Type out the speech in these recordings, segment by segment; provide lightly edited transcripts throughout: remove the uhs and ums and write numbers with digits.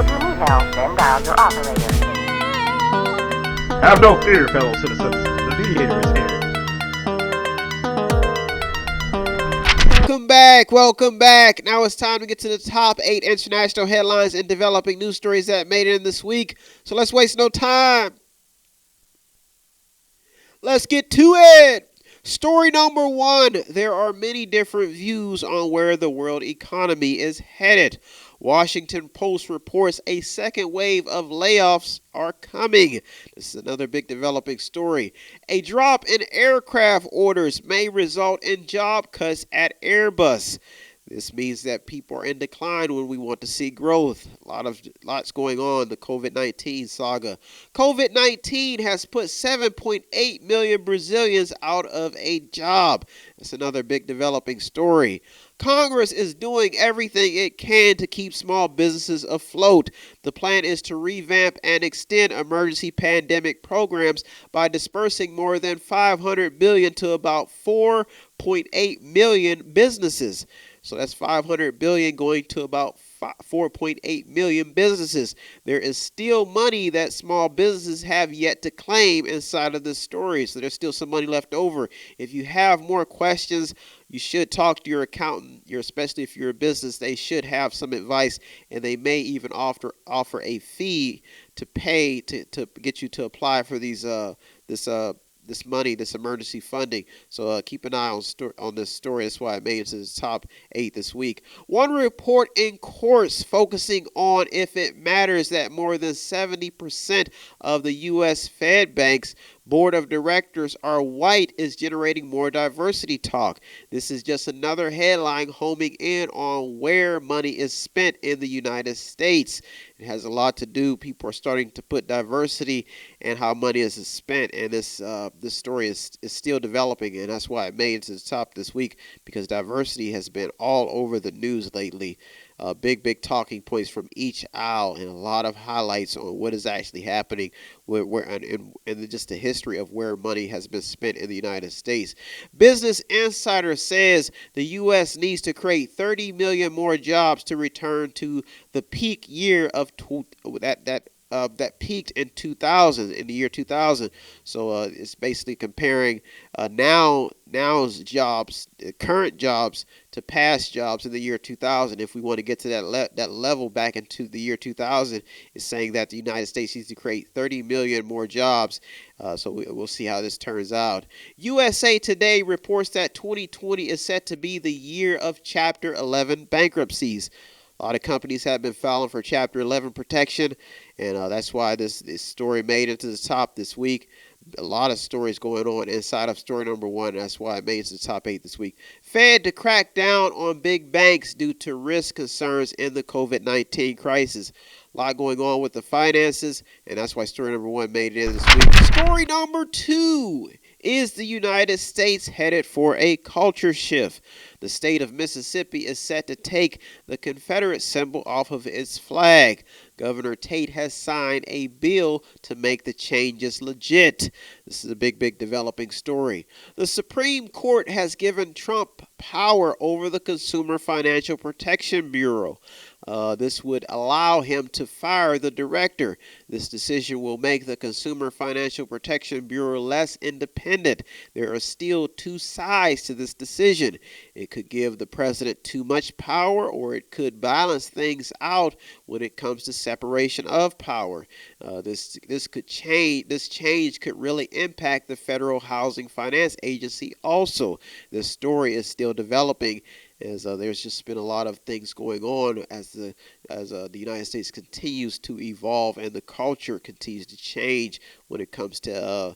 If you need help, then dial your operator. Have no fear, fellow citizens. The Mediator is here. Welcome back. Now it's time to get to the top 8 international headlines and developing news stories that made it in this week. So let's waste no time. Let's get to it. Story number 1. There are many different views on where the world economy is headed. Washington Post reports a second wave of layoffs are coming. This is another big developing story. A drop in aircraft orders may result in job cuts at Airbus. This means that people are in decline when we want to see growth. Lots going on. The COVID-19 saga. COVID-19 has put 7.8 million Brazilians out of a job. That's another big developing story. Congress is doing everything it can to keep small businesses afloat. The plan is to revamp and extend emergency pandemic programs by dispersing more than $500 billion to about 4.8 million businesses. So that's $500 billion going to about 4.8 million businesses. There is still money that small businesses have yet to claim inside of this story. So there's still some money left over. If you have more questions, you should talk to your accountant, especially if you're a business. They should have some advice, and they may even offer a fee to pay to get you to apply for this money, this emergency funding. So keep an eye on this story. That's why it made it to the top 8 this week. One report in course focusing on if it matters that more than 70% of the U.S. Fed Bank's board of directors are white is generating more diversity talk. This is just another headline homing in on where money is spent in the United States. It has a lot to do. People are starting to put diversity and how money is spent, and this story is still developing, and that's why it made it to the top this week, because diversity has been all over the news lately. Big talking points from each aisle, and a lot of highlights on what is actually happening and just the history of where money has been spent in the United States. Business Insider says the U.S. needs to create 30 million more jobs to return to the peak year of that peaked in the year 2000. So it's basically comparing now's jobs, current jobs, to past jobs in the year 2000. If we want to get to that level back into the year 2000, it's saying that the United States needs to create 30 million more jobs. So we'll see how this turns out. USA Today reports that 2020 is set to be the year of Chapter 11 bankruptcies. A lot of companies have been filing for Chapter 11 protection, and that's why this story made it to the top this week. A lot of stories going on inside of story number 1. That's why it made it to the top 8 this week. Fed to crack down on big banks due to risk concerns in the COVID-19 crisis. A lot going on with the finances, and that's why story number 1 made it in this week. Story number 2. Is the United States headed for a culture shift? The state of Mississippi is set to take the Confederate symbol off of its flag. Governor Tate has signed a bill to make the changes legit. This is a big developing story. The Supreme Court has given Trump power over the Consumer Financial Protection Bureau. This would allow him to fire the director. This decision will make the Consumer Financial Protection Bureau less independent. There are still two sides to this decision. It could give the president too much power, or it could balance things out when it comes to separation of power. This change could really impact the Federal Housing Finance Agency also. This story is still developing, as there's just been a lot of things going on as the United States continues to evolve and the culture continues to change when it comes to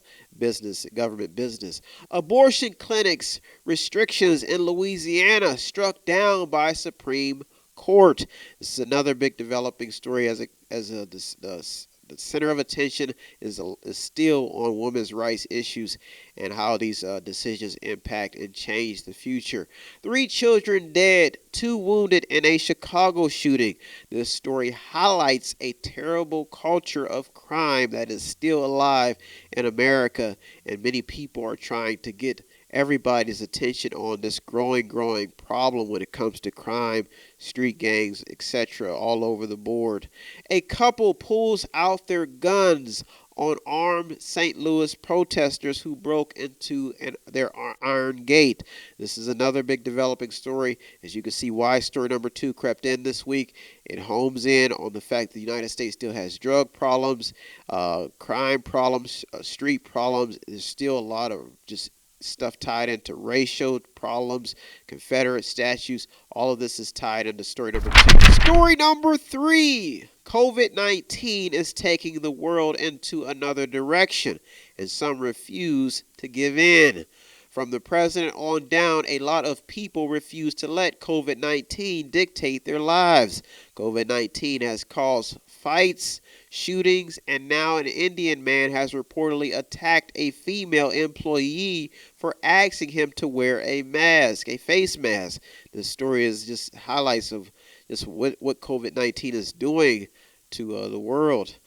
government business. Abortion clinics restrictions in Louisiana struck down by Supreme Court. This is another big developing story the center of attention is still on women's rights issues and how these decisions impact and change the future. 3 children dead, 2 wounded in a Chicago shooting. This story highlights a terrible culture of crime that is still alive in America, and many people are trying to get everybody's attention on this growing problem when it comes to crime, street gangs, etc. all over the board. A couple pulls out their guns on armed St. Louis protesters who broke into their iron gate. This is another big developing story. As you can see why story number 2 crept in this week. It homes in on the fact that the United States still has drug problems, crime problems, street problems. There's still a lot of just stuff tied into racial problems, Confederate statues. All of this is tied into story number 2. Story number 3. COVID-19 is taking the world into another direction, and some refuse to give in. From the president on down, a lot of people refuse to let COVID-19 dictate their lives. COVID-19 has caused fights, shootings, and now an Indian man has reportedly attacked a female employee for asking him to wear a mask, a face mask. This story is just highlights of just what COVID-19 is doing to the world.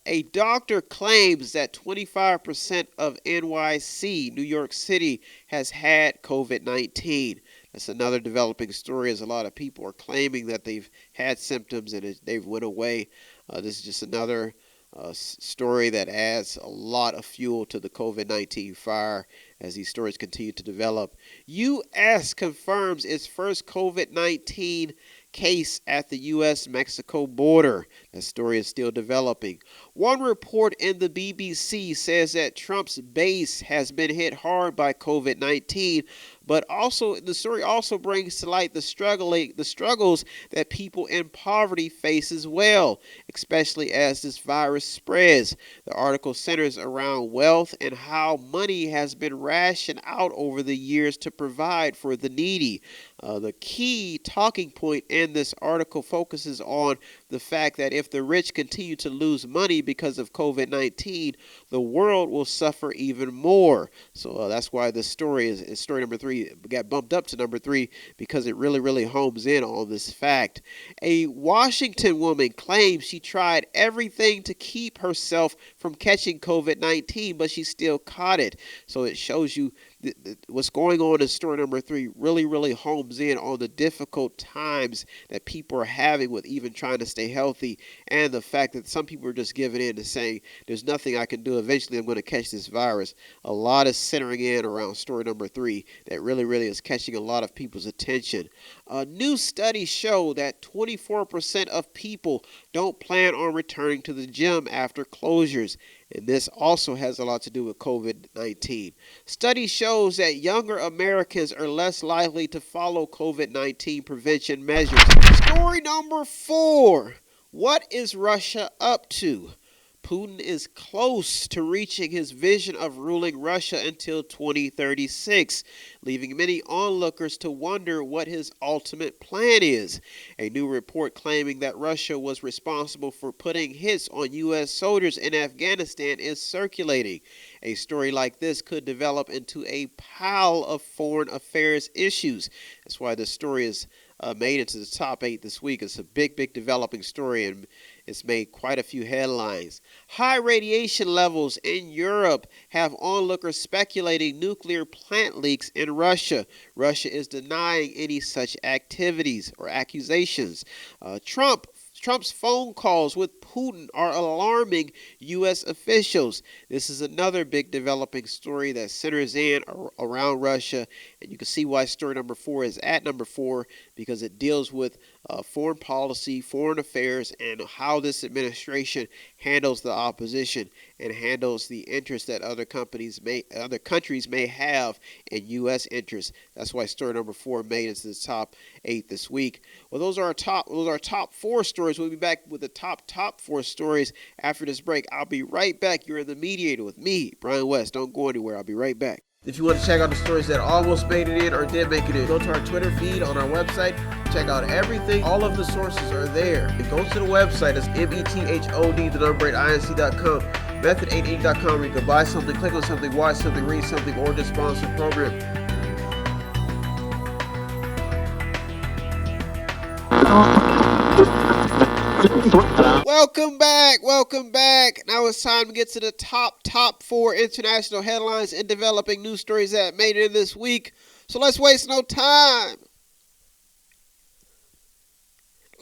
A doctor claims that 25% of NYC, New York City, has had COVID-19. That's another developing story, as a lot of people are claiming that they've had symptoms and they've went away. This is just another story that adds a lot of fuel to the COVID-19 fire as these stories continue to develop. U.S. confirms its first COVID-19 case at the U.S.-Mexico border. That story is still developing. One report in the BBC says that Trump's base has been hit hard by COVID-19, but also the story also brings to light the struggles that people in poverty face as well, especially as this virus spreads. The article centers around wealth and how money has been rationed out over the years to provide for the needy. The key talking point in this article focuses on the fact that if the rich continue to lose money because of COVID-19, the world will suffer even more. So that's why this story is story number 3 got bumped up to number 3, because it really homes in on this fact. A Washington woman claims she tried everything to keep herself from catching COVID-19, but she still caught it. So it shows you what's going on in story number 3 really homes in on the difficult times that people are having with even trying to stay healthy, and the fact that some people are just giving in and saying there's nothing I can do, eventually I'm going to catch this virus. A lot is centering in around story number 3 that really is catching a lot of people's attention. New studies show that 24% of people don't plan on returning to the gym after closures. And this also has a lot to do with COVID-19. Study shows that younger Americans are less likely to follow COVID-19 prevention measures. Story number 4. What is Russia up to? Putin is close to reaching his vision of ruling Russia until 2036, leaving many onlookers to wonder what his ultimate plan is. A new report claiming that Russia was responsible for putting hits on U.S. soldiers in Afghanistan is circulating. A story like this could develop into a pile of foreign affairs issues. That's why the story is made into the top 8 this week. It's a big developing story, and it's made quite a few headlines. High radiation levels in Europe have onlookers speculating nuclear plant leaks in Russia. Russia is denying any such activities or accusations. Trump's phone calls with Putin are alarming U.S. officials. This is another big developing story that centers in around Russia, and you can see why story number 4 is at number 4, because it deals with foreign policy, foreign affairs, and how this administration handles the opposition and handles the interests that other countries may have in U.S. interests. That's why story number 4 made it to the top 8 this week. Well, those are our top 4 stories. We'll be back with the top 4 stories after this break. I'll be right back. You're in the Mediator with me, Brian West. Don't go anywhere. I'll be right back. If you want to check out the stories that almost made it in or did make it in, go to our Twitter feed on our website. Check out everything. All of the sources are there. And go to the website. It's method8inc.com, method8inc.com, where you can buy something, click on something, watch something, read something, or just sponsor a program. Welcome back. Welcome back. Now it's time to get to the top four international headlines and developing news stories that made it in this week. So let's waste no time.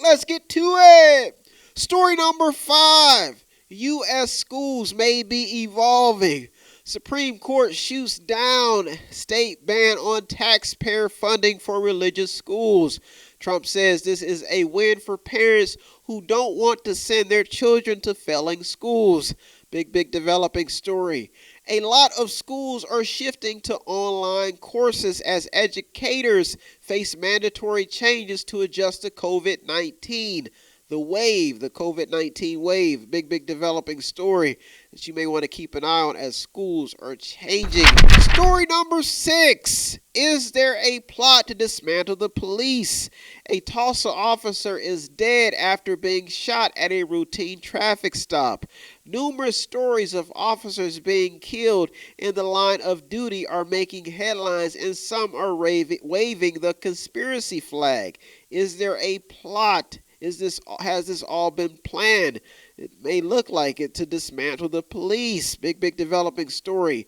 Let's get to it. Story number 5. U.S. schools may be evolving. Supreme Court shoots down state ban on taxpayer funding for religious schools. Trump says this is a win for parents who don't want to send their children to failing schools. Big developing story. A lot of schools are shifting to online courses as educators face mandatory changes to adjust to COVID-19. The COVID-19 wave, big developing story that you may want to keep an eye on as schools are changing. Story number 6. Is there a plot to dismantle the police? A Tulsa officer is dead after being shot at a routine traffic stop. Numerous stories of officers being killed in the line of duty are making headlines, and some are waving the conspiracy flag. Is there a plot? Has this all been planned? It may look like it to dismantle the police. Big developing story.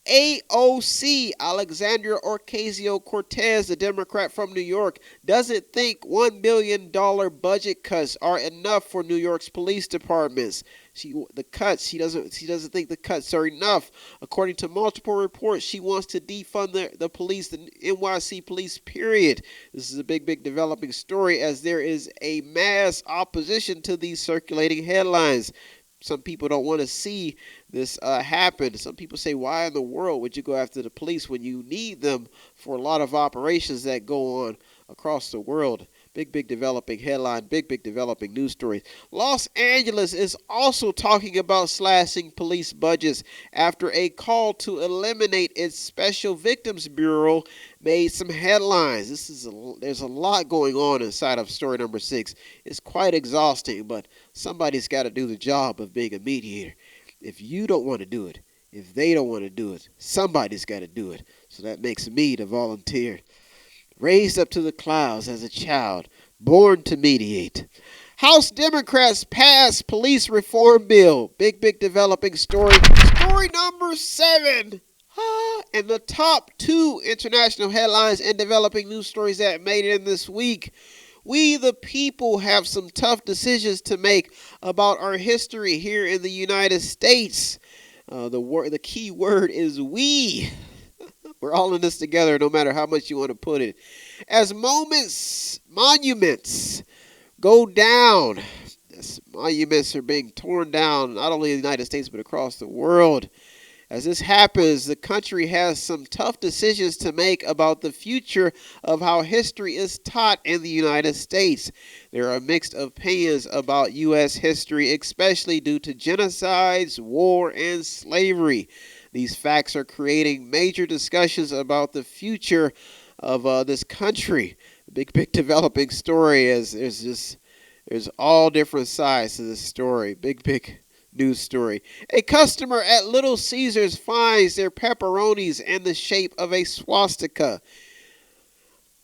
AOC, Alexandria Ocasio-Cortez, the Democrat from New York, doesn't think $1 billion budget cuts are enough for New York's police departments. She doesn't think the cuts are enough. According to multiple reports, she wants to defund the police, the NYC police, period. This is a big developing story as there is a mass opposition to these circulating headlines. Some people don't want to see this happen. Some people say, why in the world would you go after the police when you need them for a lot of operations that go on across the world? Big developing headline, big developing news stories. Los Angeles is also talking about slashing police budgets after a call to eliminate its Special Victims Bureau made some headlines. There's a lot going on inside of story number 6. It's quite exhausting, but somebody's got to do the job of being a mediator. If you don't want to do it, if they don't want to do it, somebody's got to do it. So that makes me the volunteer. Raised up to the clouds as a child, born to mediate. House Democrats pass police reform bill. Big developing story. Story number 7. And the top 2 international headlines and developing news stories that made it in this week. We, the people, have some tough decisions to make about our history here in the United States. The key word is we. We're all in this together, no matter how much you want to put it. As monuments go down, as monuments are being torn down, not only in the United States, but across the world. As this happens, the country has some tough decisions to make about the future of how history is taught in the United States. There are mixed opinions about U.S. history, especially due to genocides, war, and slavery. These facts are creating major discussions about the future of this country. Big developing story as there's all different sides to this story. Big news story. A customer at Little Caesars finds their pepperonis in the shape of a swastika.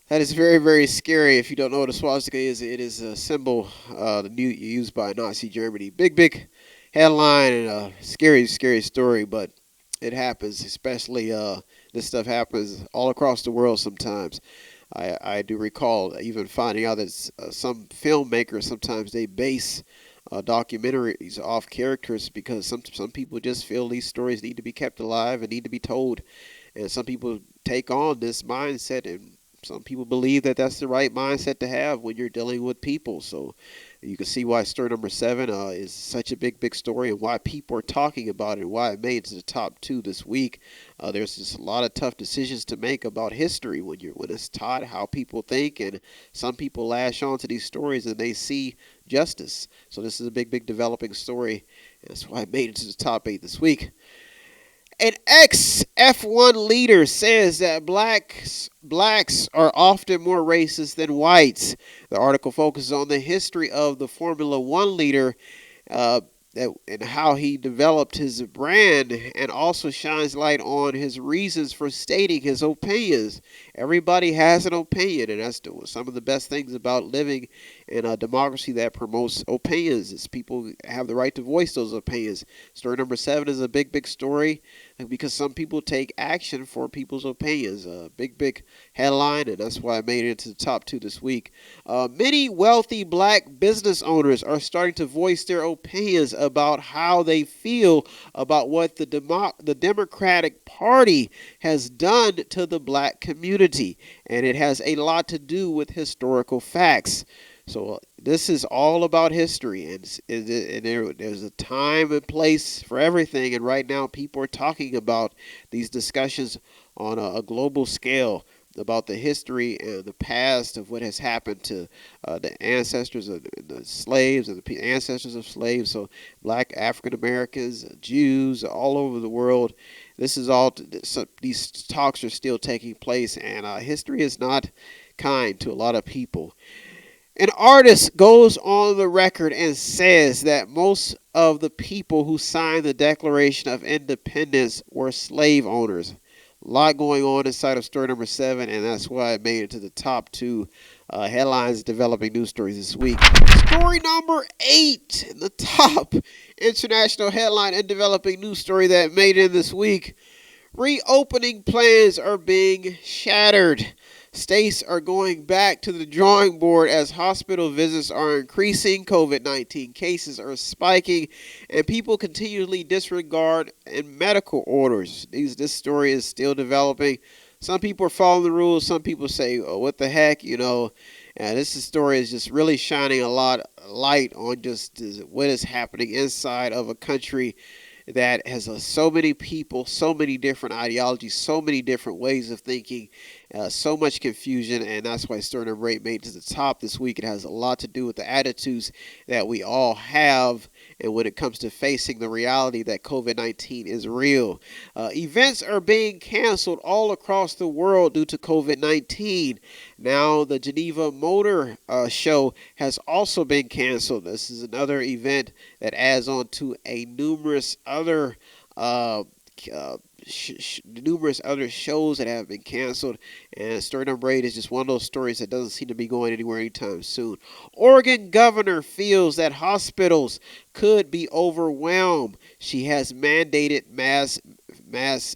That is very scary. If you don't know what a swastika is, it is a symbol used by Nazi Germany. Big headline and a scary story, but it happens, especially this stuff happens all across the world sometimes. I do recall even finding out that some filmmakers, sometimes they base documentaries off characters because some people just feel these stories need to be kept alive and need to be told. And some people take on this mindset, and some people believe that that's the right mindset to have when you're dealing with people. So you can see why story number 7 is such a big story, and why people are talking about it, and why it made it to the top 2 this week. There's just a lot of tough decisions to make about history when it's taught, how people think, and some people lash on to these stories and they see justice. So this is a big developing story. That's why I made it to the top 8 this week. An ex-F1 leader says that blacks are often more racist than whites. The article focuses on the history of the Formula One leader and how he developed his brand, and also shines light on his reasons for stating his opinions. Everybody has an opinion, and that's some of the best things about living in a democracy that promotes opinions. Is people have the right to voice those opinions. Story number 7 is a big story because some people take action for people's opinions. A big headline, and that's why I made it into the top 2 this week. Many wealthy black business owners are starting to voice their opinions about how they feel about what the Democratic Party has done to the black community, and it has a lot to do with historical facts. So this is all about history, and there's a time and place for everything, and right now people are talking about these discussions on a global scale about the history and the past of what has happened to the ancestors of the slaves and the ancestors of slaves. So black African Americans, Jews, all over the world. This is all. These talks are still taking place, and history is not kind to a lot of people. An artist goes on the record and says that most of the people who signed the Declaration of Independence were slave owners. A lot going on inside of story number 7, and that's why I made it to the top 2 headlines developing news stories this week. Story number 8 in the top international headline and developing news story that made it in this week. Reopening plans are being shattered. States are going back to the drawing board as hospital visits are increasing, COVID-19 cases are spiking, and people continually disregard in medical orders. This story is still developing. Some people are following the rules. Some people say, oh, what the heck, And this story is just really shining a lot of light on just what is happening inside of a country that has so many people, so many different ideologies, so many different ways of thinking, so much confusion, and that's why story number 8 made it to the top this week. It has a lot to do with the attitudes that we all have, and when it comes to facing the reality that COVID-19 is real. Events are being canceled all across the world due to COVID-19. Now, the Geneva Motor Show has also been canceled. This is another event that adds on to a numerous other shows that have been canceled, and story number 8 is just one of those stories that doesn't seem to be going anywhere anytime soon. Oregon governor feels that hospitals could be overwhelmed. She has mandated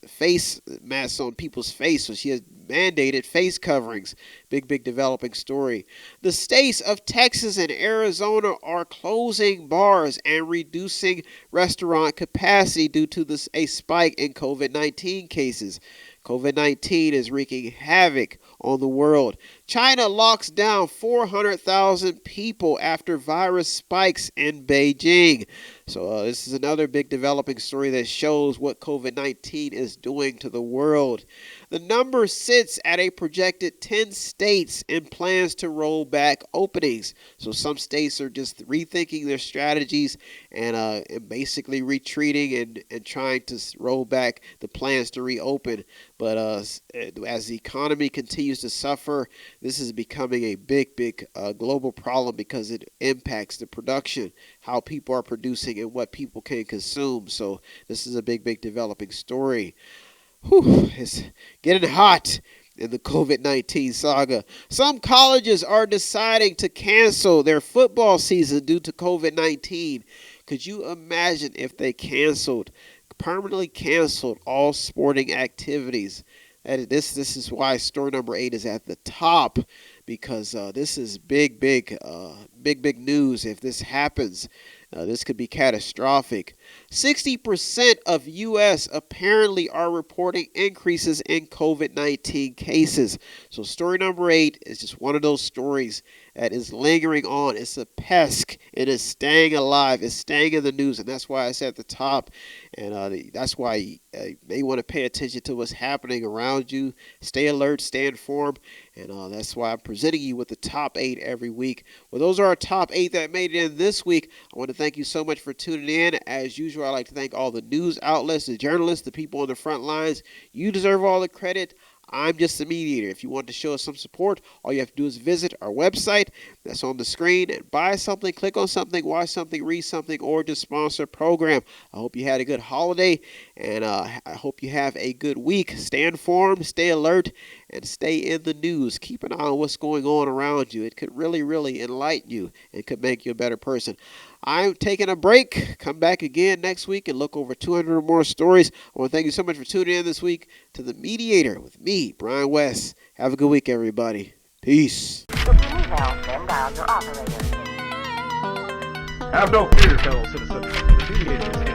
face masks on people's face, so she has mandated face coverings. Big developing story. The states of Texas and Arizona are closing bars and reducing restaurant capacity due to a spike in COVID-19 cases. COVID-19 is wreaking havoc on the world. China locks down 400,000 people after virus spikes in Beijing. So this is another big developing story that shows what COVID-19 is doing to the world. The number sits at a projected 10 states and plans to roll back openings. So some states are just rethinking their strategies and basically retreating and trying to roll back the plans to reopen. But as the economy continues to suffer, this is becoming a big global problem because it impacts the production, how people are producing, and what people can consume. So this is a big developing story. It's getting hot in the COVID-19 saga. Some colleges are deciding to cancel their football season due to COVID-19. Could you imagine if they permanently canceled all sporting activities? This is why story number 8 is at the top, because this is big news. If this happens, this could be catastrophic. 60% of U.S. apparently are reporting increases in COVID-19 cases. So story number 8 is just one of those stories that is lingering on. It's a pest. It is staying alive. It's staying in the news, and that's why I said at the top. And that's why you may want to pay attention to what's happening around you. Stay alert, stay informed, and that's why I'm presenting you with the top 8 every week. Well, those are our top 8 that made it in this week. I want to thank you so much for tuning in. As usual, I'd like to thank all the news outlets, the journalists, the people on the front lines. You deserve all the credit. I'm just a mediator. If you want to show us some support, all you have to do is visit our website that's on the screen and buy something, click on something, watch something, read something, or just sponsor a program. I hope you had a good holiday, and I hope you have a good week. Stay informed, stay alert, and stay in the news. Keep an eye on what's going on around you. It could really, really enlighten you and could make you a better person. I'm taking a break. Come back again next week and look over 200 or more stories. I want to thank you so much for tuning in this week to The Mediator with me, Brian West. Have a good week, everybody. Peace. If you need help, then dial your operator. Have no fear, fellow citizens. The Mediator is